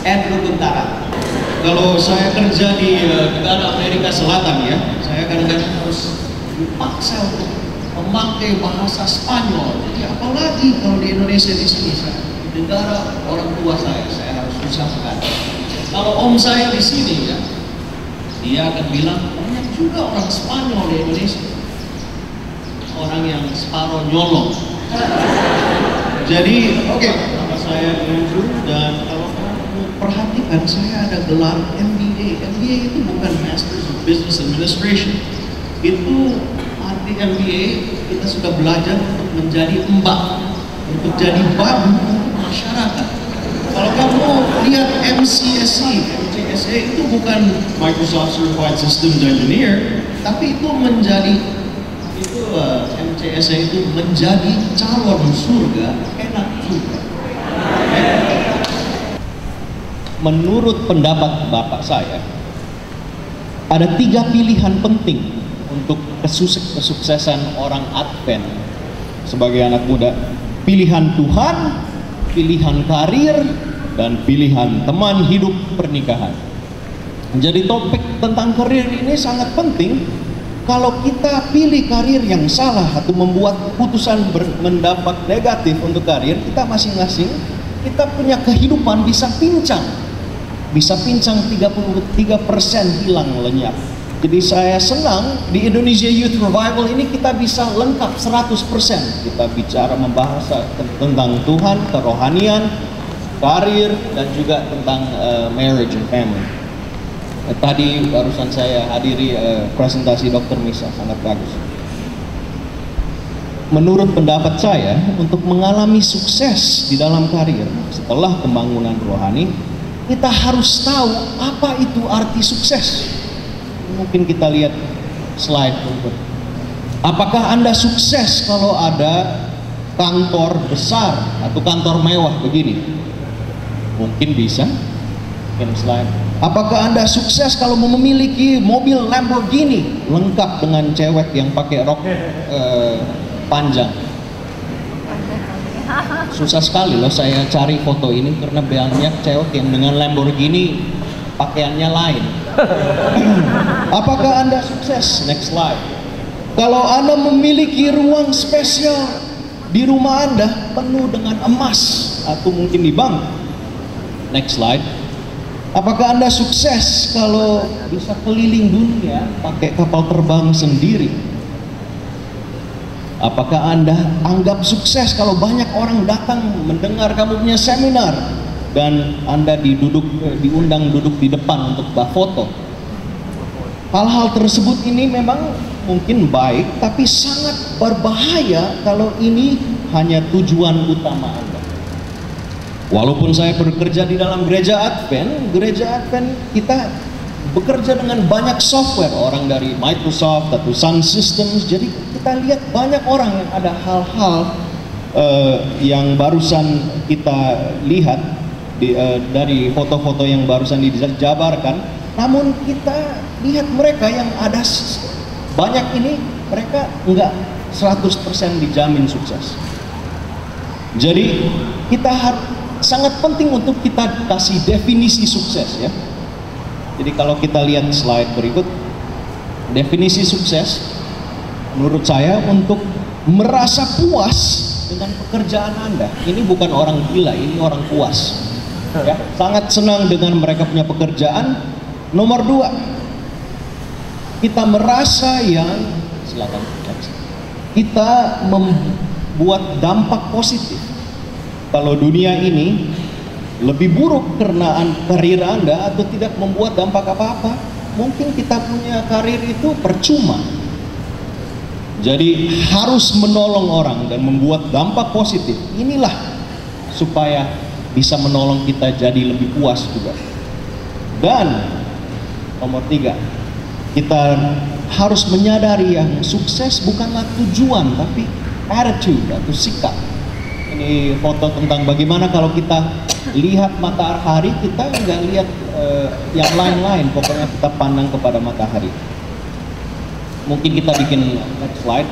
Andrew Guntara. Kalau saya kerja di negara Amerika Selatan ya, saya kadang-kadang harus dipaksa untuk memakai bahasa Spanyol. Jadi apalagi kalau di Indonesia di sini, di negara orang tua saya harus susah sekali. Kalau om saya di sini ya, dia akan bilang banyak juga orang Spanyol di Indonesia, orang yang separuh nyolong. Jadi oke, nama saya Andrew, dan kalau perhatikan saya ada gelar MBA. MBA itu bukan Masters of Business Administration. Itu arti MBA, kita sudah belajar untuk menjadi mbak, untuk jadi babu masyarakat. Kalau kamu lihat MCSA itu bukan Microsoft Certified Systems Engineer, tapi itu MCSA itu menjadi calon surga, enak juga. Menurut pendapat bapak saya, ada 3 pilihan penting untuk kesuksesan orang Advent sebagai anak muda. Pilihan Tuhan, pilihan karir, dan pilihan teman hidup pernikahan. Jadi topik tentang karir ini sangat penting. Kalau kita pilih karir yang salah atau membuat keputusan mendapat negatif untuk karir, kita masing-masing, kita punya kehidupan bisa pincang. Bisa pincang 33% hilang lenyap. Jadi saya senang di Indonesia Youth Revival ini kita bisa lengkap 100%. Kita bicara membahas tentang Tuhan, kerohanian, karir, dan juga tentang marriage and family. Tadi barusan saya hadiri presentasi Dr. Misa, sangat bagus. Menurut pendapat saya, untuk mengalami sukses di dalam karir setelah pembangunan rohani, kita harus tahu apa itu arti sukses. Mungkin kita lihat slide berikut. Apakah Anda sukses kalau ada kantor besar atau kantor mewah begini? Mungkin bisa. Mungkin slide. Apakah Anda sukses kalau memiliki mobil Lamborghini lengkap dengan cewek yang pakai rok panjang? Susah sekali loh saya cari foto ini karena banyak cewek yang dengan Lamborghini pakaiannya lain. Apakah Anda sukses? Next slide. Kalau Anda memiliki ruang spesial di rumah Anda penuh dengan emas atau mungkin di bank. Next slide. Apakah Anda sukses kalau bisa keliling dunia pakai kapal terbang sendiri? Apakah Anda anggap sukses kalau banyak orang datang mendengar kamu punya seminar dan Anda diundang duduk di depan untuk foto? Hal-hal tersebut ini memang mungkin baik, tapi sangat berbahaya kalau ini hanya tujuan utama Anda. Walaupun saya bekerja di dalam gereja Advent kita bekerja dengan banyak software, orang dari Microsoft atau Sun Systems. Jadi kita lihat banyak orang yang ada hal-hal yang barusan kita lihat dari foto-foto yang barusan dijabarkan. Namun kita lihat mereka yang ada banyak ini, mereka enggak 100% dijamin sukses. Jadi kita sangat penting untuk kita kasih definisi sukses ya. Jadi kalau kita lihat slide berikut, definisi sukses menurut saya untuk merasa puas dengan pekerjaan Anda. Ini bukan orang gila, ini orang puas ya, sangat senang dengan mereka punya pekerjaan. Nomor 2, kita merasa yang silakan kita membuat dampak positif. Kalau dunia ini lebih buruk karena karir Anda atau tidak membuat dampak apa-apa, mungkin kita punya karir itu percuma. Jadi harus menolong orang dan membuat dampak positif. Inilah supaya bisa menolong kita jadi lebih puas juga. Dan nomor 3, kita harus menyadari yang sukses bukanlah tujuan, tapi attitude atau sikap. Ini foto tentang bagaimana kalau kita lihat matahari, kita nggak lihat yang lain-lain, pokoknya kita pandang kepada matahari. Mungkin kita bikin next slide.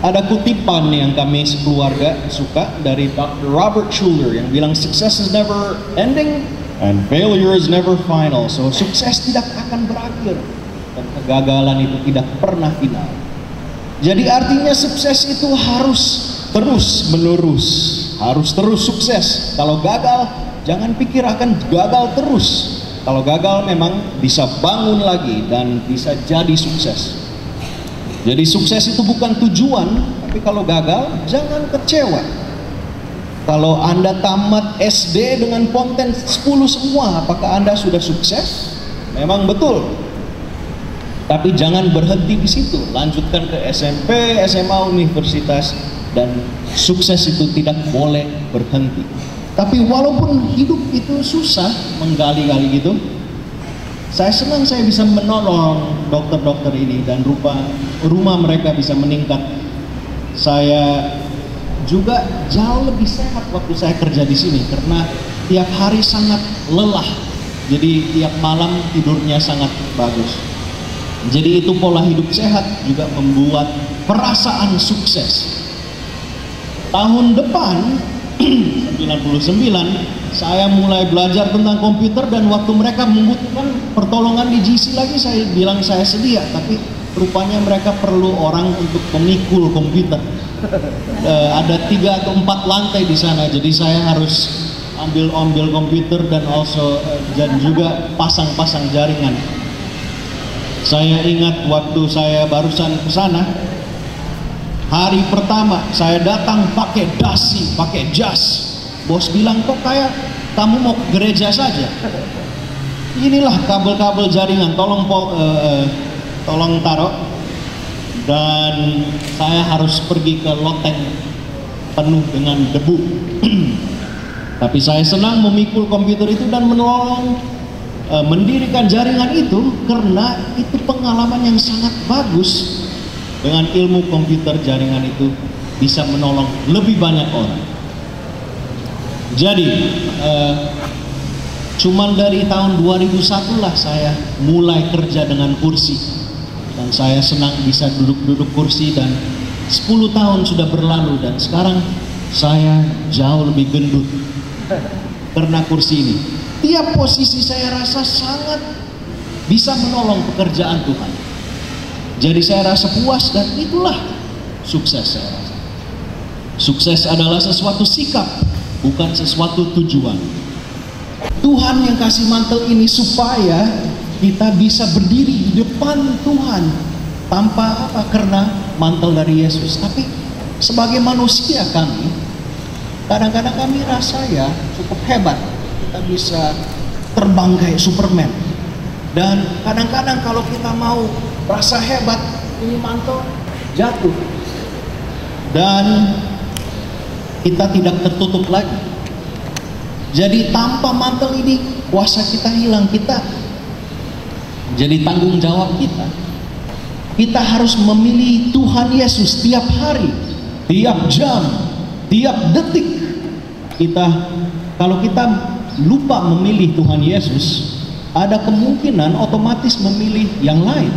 Ada kutipan yang kami sekeluarga suka dari Dr. Robert Schuller yang bilang success is never ending And failure is never final. So sukses tidak akan berakhir dan kegagalan itu tidak pernah final. Jadi artinya sukses itu harus terus menerus, harus terus sukses. Kalau gagal, jangan pikir akan gagal terus. Kalau gagal memang bisa bangun lagi dan bisa jadi sukses. Jadi sukses itu bukan tujuan, tapi kalau gagal jangan kecewa. Kalau Anda tamat SD dengan konten 10 semua, apakah Anda sudah sukses? Memang betul. Tapi jangan berhenti di situ. Lanjutkan ke SMP, SMA, universitas, dan sukses itu tidak boleh berhenti. Tapi walaupun hidup itu susah, menggali-gali gitu, saya senang saya bisa menolong dokter-dokter ini dan rumah mereka bisa meningkat. Saya juga jauh lebih sehat waktu saya kerja di sini karena tiap hari sangat lelah. Jadi tiap malam tidurnya sangat bagus. Jadi itu pola hidup sehat juga membuat perasaan sukses. Tahun depan 99 saya mulai belajar tentang komputer dan waktu mereka membutuhkan pertolongan di GC lagi saya bilang saya sedia, tapi rupanya mereka perlu orang untuk memikul komputer. Ada 3 atau 4 lantai di sana, jadi saya harus ambil komputer dan juga pasang jaringan. Saya ingat waktu saya barusan ke sana, hari pertama saya datang pakai dasi, pakai jas. Bos bilang, kok kayak kamu mau ke gereja saja. Inilah kabel-kabel jaringan, tolong taruh. Dan saya harus pergi ke loteng penuh dengan debu. Tapi saya senang memikul komputer itu dan menolong mendirikan jaringan itu karena itu pengalaman yang sangat bagus. Dengan ilmu komputer jaringan itu bisa menolong lebih banyak orang. Jadi cuman dari tahun 2001 lah saya mulai kerja dengan kursi. Dan saya senang bisa duduk kursi dan 10 tahun sudah berlalu dan sekarang saya jauh lebih gendut karena kursi ini. Tiap posisi saya rasa sangat bisa menolong pekerjaan Tuhan. Jadi saya rasa puas dan itulah sukses saya rasa. Sukses adalah sesuatu sikap, bukan sesuatu tujuan. Tuhan yang kasih mantel ini supaya kita bisa berdiri di depan Tuhan tanpa apa? Karena mantel dari Yesus. Tapi sebagai manusia kami, kadang-kadang kami rasa ya cukup hebat. Kita bisa terbang kayak Superman. Dan kadang-kadang kalau kita mau rasa hebat, ini mantel jatuh. Dan kita tidak tertutup lagi. Jadi tanpa mantel ini kuasa kita hilang, kita jadi tanggung jawab kita. Kita harus memilih Tuhan Yesus tiap hari, tiap jam, tiap detik. Kalau kita lupa memilih Tuhan Yesus, ada kemungkinan otomatis memilih yang lain.